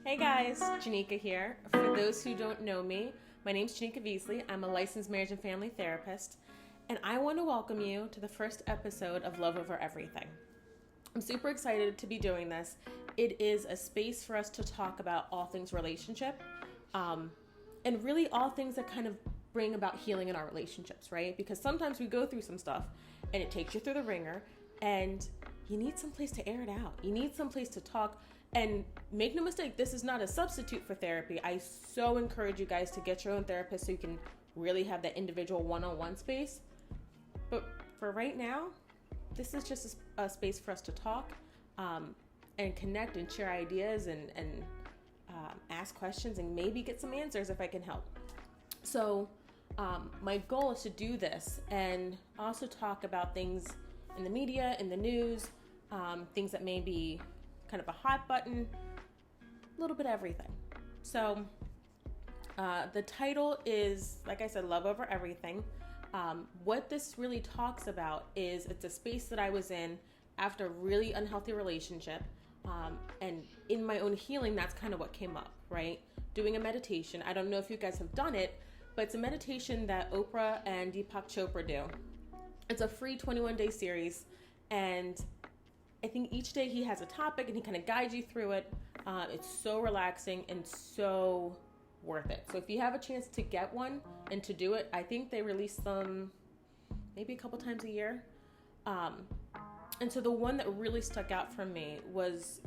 Hey guys, Janika here. For those who don't know me, my name's Janika Beasley. I'm a licensed marriage and family therapist, and I want to welcome you to the first episode of Love Over Everything. I'm super excited to be doing this. It is a space for us to talk about all things relationship, and really all things that kind of bring about healing in our relationships, right? Because sometimes we go through some stuff and it takes you through the ringer, and you need some place to air it out. You need some place to talk. And make no mistake, this is not a substitute for therapy. I so encourage you guys to get your own therapist so you can really have that individual one-on-one space. But for right now, this is just a space for us to talk and connect and share ideas and ask questions and maybe get some answers if I can help. So my goal is to do this and also talk about things in the media, in the news, things that may be kind of a hot button, a little bit of everything. So the title is, like I said, Love Over Everything. What this really talks about is it's a space that I was in after a really unhealthy relationship. And in my own healing, that's kind of what came up, right? Doing a meditation. I don't know if you guys have done it, but it's a meditation that Oprah and Deepak Chopra do. It's a free 21-day series, and I think each day he has a topic and he kind of guides you through it. It's so relaxing and so worth it. So if you have a chance to get one and to do it, I think they release them maybe a couple times a year. And so the one that really stuck out for me was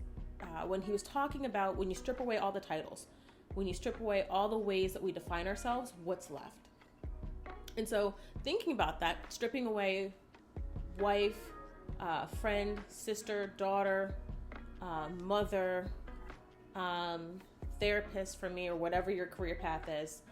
when he was talking about when you strip away all the titles, when you strip away all the ways that we define ourselves, what's left? And so thinking about that, stripping away wife, friend, sister, daughter, mother, therapist for me, or whatever your career path is.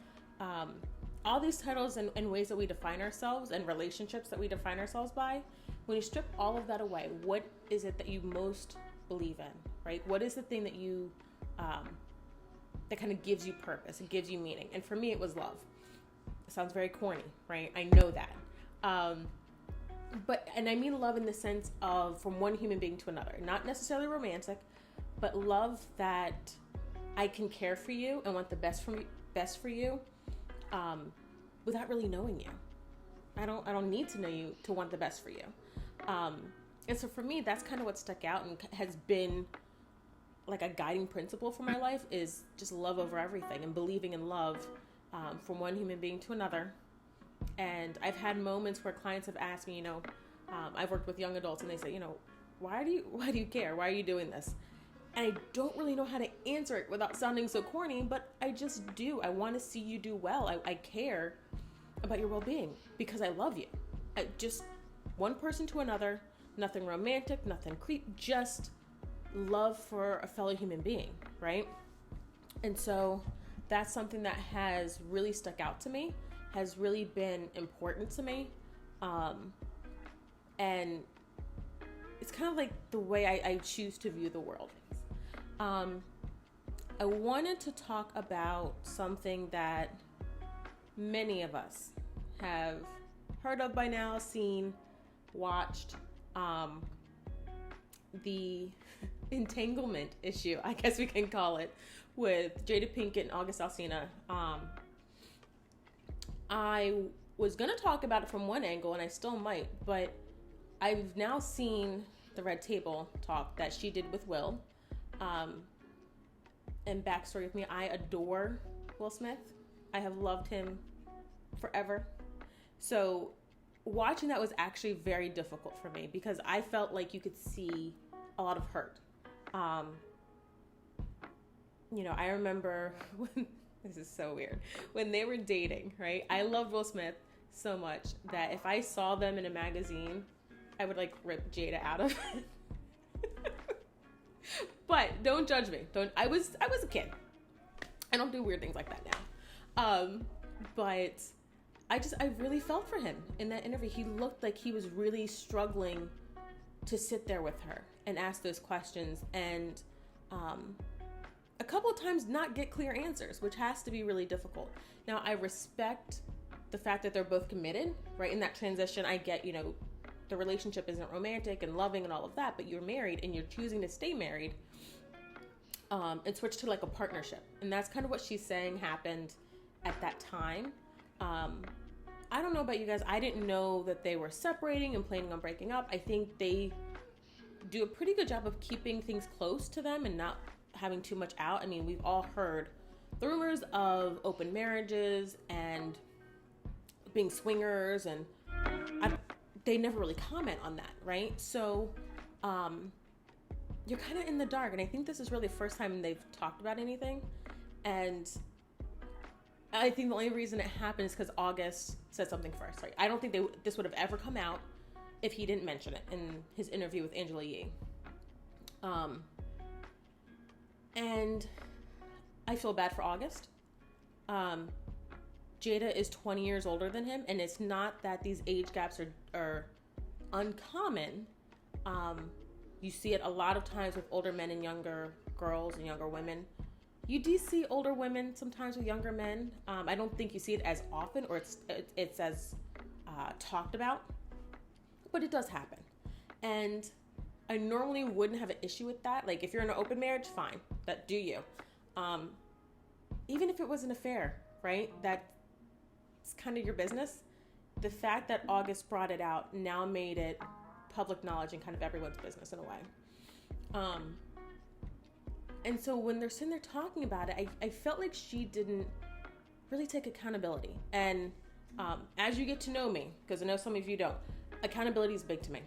All these titles and ways that we define ourselves and relationships that we define ourselves by, when you strip all of that away, what is it that you most believe in, right? What is the thing that you, that kind of gives you purpose, it gives you meaning? And for me, it was love. It sounds very corny, right? I know that. And I mean love in the sense of from one human being to another, not necessarily romantic, but love that I can care for you and want the best for you, without really knowing you. I don't need to know you to want the best for you. And so for me, that's kind of what stuck out and has been like a guiding principle for my life, is just love over everything and believing in love, from one human being to another. And I've had moments where clients have asked me, I've worked with young adults, and they say, why do you care? Why are you doing this? And I don't really know how to answer it without sounding so corny, but I just do. I want to see you do well. I care about your well-being because I love you. Just one person to another, nothing romantic, nothing creep, just love for a fellow human being, right? And so that's something that has really stuck out to me, has really been important to me. And it's kind of like the way I choose to view the world. I wanted to talk about something that many of us have heard of by now, seen, watched, the entanglement issue, I guess we can call it, with Jada Pinkett and August Alsina. I was going to talk about it from one angle, and I still might, but I've now seen the Red Table talk that she did with Will. And backstory with me, I adore Will Smith. I have loved him forever. So watching that was actually very difficult for me because I felt like you could see a lot of hurt. I remember when, this is so weird, when they were dating, right? I loved Will Smith so much that if I saw them in a magazine, I would rip Jada out of it. But don't judge me. I was a kid. I don't do weird things like that now. But I really felt for him in that interview. He looked like he was really struggling to sit there with her and ask those questions, and a couple of times not get clear answers, which has to be really difficult. Now, I respect the fact that they're both committed, right? In that transition, I get, the relationship isn't romantic and loving and all of that, but you're married and you're choosing to stay married. and switch to like a partnership. And that's kind of what she's saying happened at that time. I don't know about you guys. I didn't know that they were separating and planning on breaking up. I think they do a pretty good job of keeping things close to them and not having too much out. I mean, we've all heard the rumors of open marriages and being swingers, and they never really comment on that, right? So you're kind of in the dark, and I think this is really the first time they've talked about anything. And I think the only reason it happened is because August said something first, right? I don't think this would have ever come out if he didn't mention it in his interview with Angela Yee. And I feel bad for August. Jada is 20 years older than him, and it's not that these age gaps are uncommon. You see it a lot of times with older men and younger girls and younger women. You do see older women sometimes with younger men. I don't think you see it as often, or it's as talked about, but it does happen. And I normally wouldn't have an issue with that. Like, if you're in an open marriage, fine, that do you. Even if it was an affair, right? That's kind of your business. The fact that August brought it out now made it public knowledge and kind of everyone's business in a way. And so when they're sitting there talking about it, I felt like she didn't really take accountability. And as you get to know me, because I know some of you don't, accountability is big to me.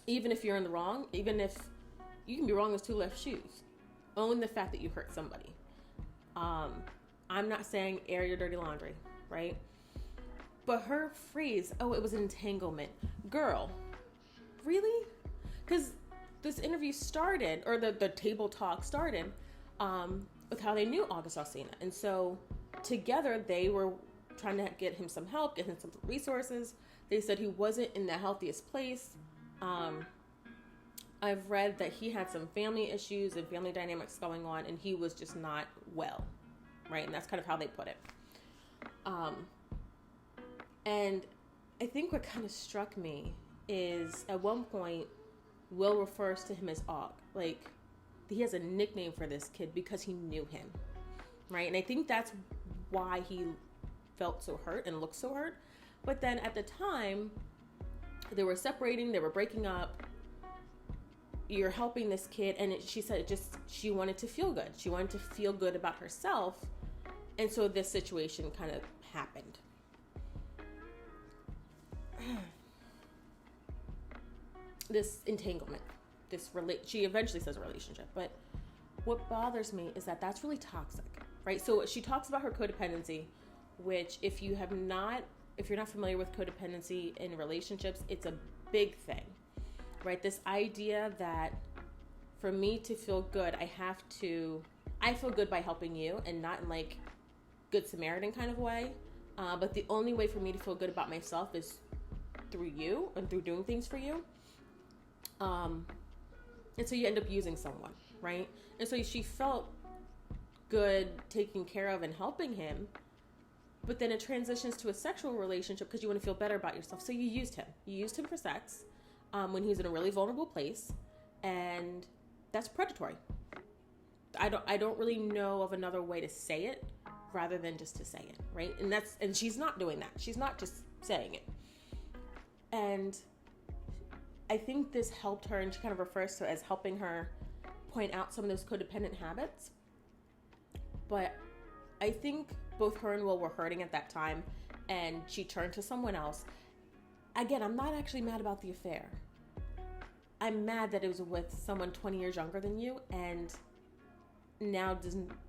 Even if you're in the wrong, even if you can be wrong as two left shoes, own the fact that you hurt somebody. I'm not saying air your dirty laundry, right? But her phrase, oh, it was an entanglement. Girl, really? Because this interview started, or the table talk started, with how they knew August Alsina. And so together they were trying to get him some help, get him some resources. They said he wasn't in the healthiest place. I've read that he had some family issues and family dynamics going on, and he was just not well, right? And that's kind of how they put it. And I think what kind of struck me is at one point, Will refers to him as Og. Like, he has a nickname for this kid because he knew him, right? And I think that's why he felt so hurt and looked so hurt. But then at the time, they were separating, they were breaking up. You're helping this kid, and she said she wanted to feel good. She wanted to feel good about herself, and so this situation kind of happened. This entanglement, she eventually says a relationship, but what bothers me is that that's really toxic, right? So she talks about her codependency, which if you're not familiar with codependency in relationships, it's a big thing, right? This idea that for me to feel good, I feel good by helping you, and not in like Good Samaritan kind of way. But the only way for me to feel good about myself is through you and through doing things for you. And so you end up using someone, right? And so she felt good taking care of and helping him, but then it transitions to a sexual relationship because you want to feel better about yourself. So you used him. You used him for sex when he was in a really vulnerable place, and that's predatory. I don't really know of another way to say it rather than just to say it, right? And she's not doing that. She's not just saying it. And I think this helped her, and she kind of refers to it as helping her point out some of those codependent habits. But I think both her and Will were hurting at that time, and she turned to someone else. Again, I'm not actually mad about the affair. I'm mad that it was with someone 20 years younger than you, and now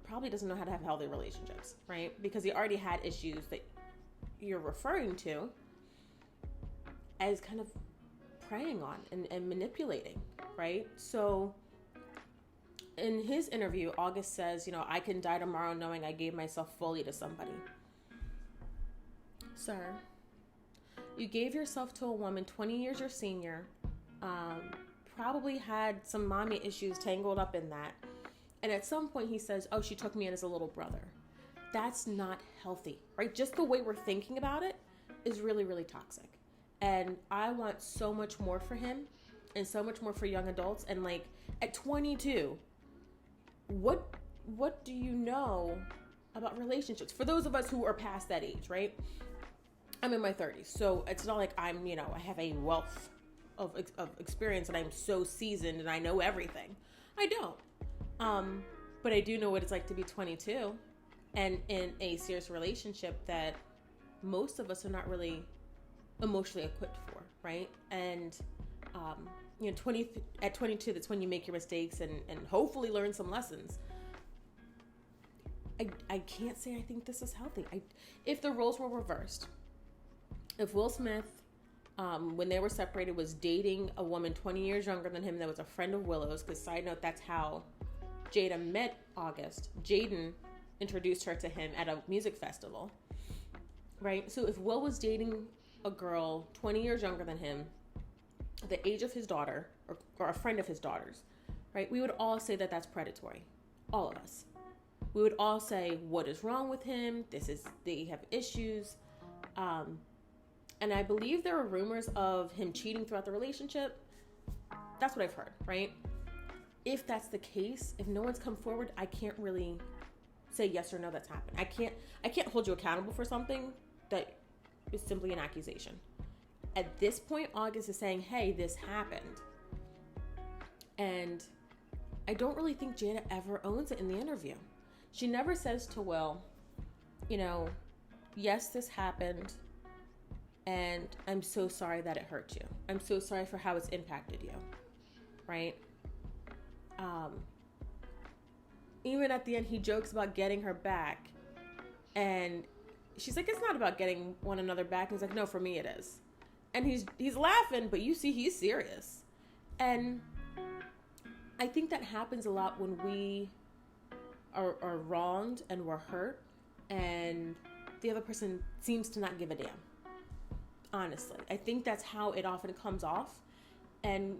probably doesn't know how to have healthy relationships, right? Because he already had issues that you're referring to as kind of preying on and manipulating, right? So in his interview, August says, I can die tomorrow knowing I gave myself fully to somebody. Sir, you gave yourself to a woman 20 years your senior, probably had some mommy issues tangled up in that. And at some point he says, oh, she took me in as a little brother. That's not healthy, right? Just the way we're thinking about it is really, really toxic. And I want so much more for him and so much more for young adults. And like at 22, what do you know about relationships? For those of us who are past that age, right? I'm in my 30s, so it's not like I'm, I have a wealth of experience and I'm so seasoned and I know everything. I don't. But I do know what it's like to be 22 and in a serious relationship that most of us are not really emotionally equipped for, right? And, at 22, that's when you make your mistakes and hopefully learn some lessons. I can't say I think this is healthy. If the roles were reversed, if Will Smith, when they were separated, was dating a woman 20 years younger than him that was a friend of Willow's, because side note, that's how Jada met August. Jaden introduced her to him at a music festival, right? So if Will was dating a girl 20 years younger than him, the age of his daughter, or a friend of his daughter's, right? We would all say that that's predatory. All of us. We would all say, what is wrong with him? They have issues. And I believe there were rumors of him cheating throughout the relationship. That's what I've heard, right? If that's the case, if no one's come forward, I can't really say yes or no that's happened. I can't hold you accountable for something that is simply an accusation. At this point, August is saying, hey, this happened. And I don't really think Jada ever owns it in the interview. She never says to Will, yes, this happened, and I'm so sorry that it hurt you. I'm so sorry for how it's impacted you, right? Even at the end, he jokes about getting her back, and she's like, it's not about getting one another back. And he's like, no, for me it is. And he's laughing, but you see he's serious. And I think that happens a lot when we are wronged and we're hurt and the other person seems to not give a damn. Honestly, I think that's how it often comes off, and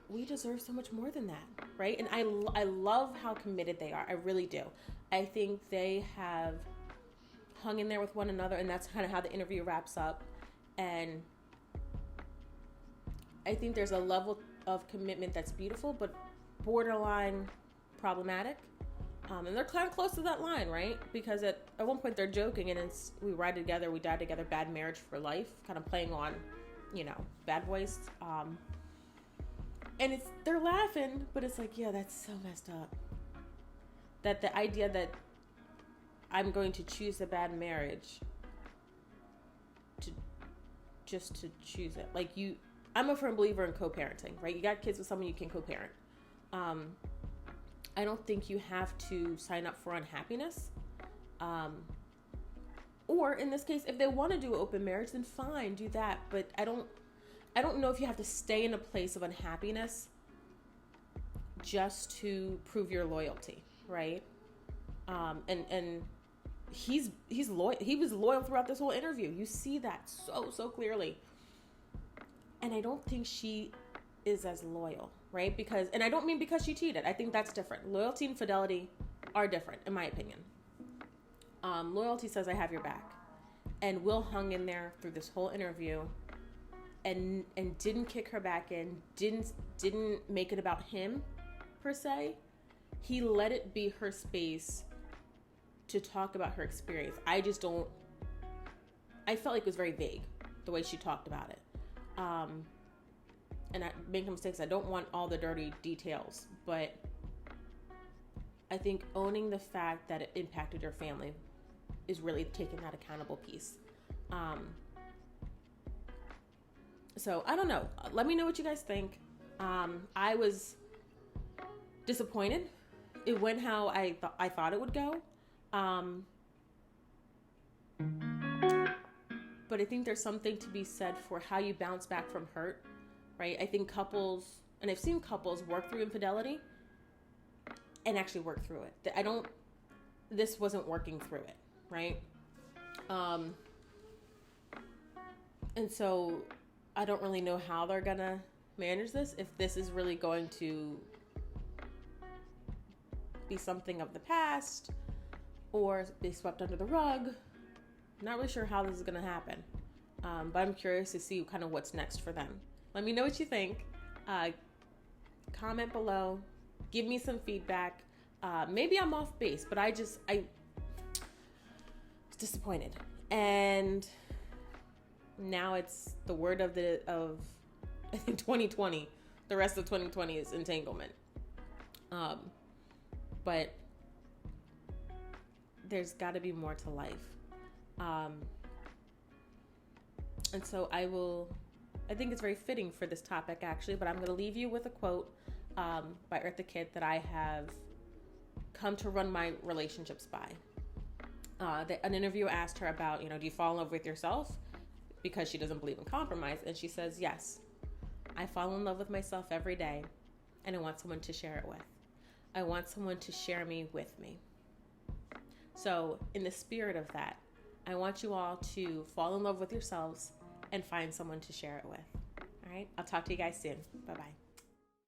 we deserve so much more than that, right? And I love how committed they are. I really do. I think they have hung in there with one another, and that's kind of how the interview wraps up. And I think there's a level of commitment that's beautiful, but borderline problematic. And they're kind of close to that line, right? Because at one point they're joking, and it's, we ride together, we die together, bad marriage for life, kind of playing on, Bad Boys. And they're laughing, but it's like, yeah, that's so messed up. That the idea that I'm going to choose a bad marriage to choose it. Like I'm a firm believer in co-parenting, right? You got kids with someone you can co-parent. I don't think you have to sign up for unhappiness. Or in this case, if they want to do open marriage, then fine, do that. But I don't know if you have to stay in a place of unhappiness just to prove your loyalty, right? And he's loyal. He was loyal throughout this whole interview. You see that so clearly. And I don't think she is as loyal, right? And I don't mean because she cheated. I think that's different. Loyalty and fidelity are different, in my opinion. Loyalty says, I have your back. And Will hung in there through this whole interview and didn't kick her back in, didn't make it about him, per se. He let it be her space to talk about her experience. I felt like it was very vague, the way she talked about it. And I make no mistakes, I don't want all the dirty details, but I think owning the fact that it impacted your family is really taking that accountable piece. So I don't know. Let me know what you guys think. I was disappointed. It went how I thought it would go. But I think there's something to be said for how you bounce back from hurt, right? I think couples, and I've seen couples work through infidelity and actually work through it. This wasn't working through it, right? And so I don't really know how they're gonna manage this, if this is really going to be something of the past or be swept under the rug. Not really sure how this is going to happen, but I'm curious to see kind of what's next for them. Let me know what you think. Comment below. Give me some feedback. Maybe I'm off base, but I was disappointed. And now it's the word of I think 2020. The rest of 2020 is entanglement. But there's got to be more to life. And so I think it's very fitting for this topic, actually, but I'm going to leave you with a quote by Eartha Kitt that I have come to run my relationships by. An interviewer asked her about, do you fall in love with yourself? Because she doesn't believe in compromise. And she says, yes, I fall in love with myself every day, and I want someone to share it with. I want someone to share me with me. So in the spirit of that, I want you all to fall in love with yourselves and find someone to share it with. All right. I'll talk to you guys soon. Bye-bye.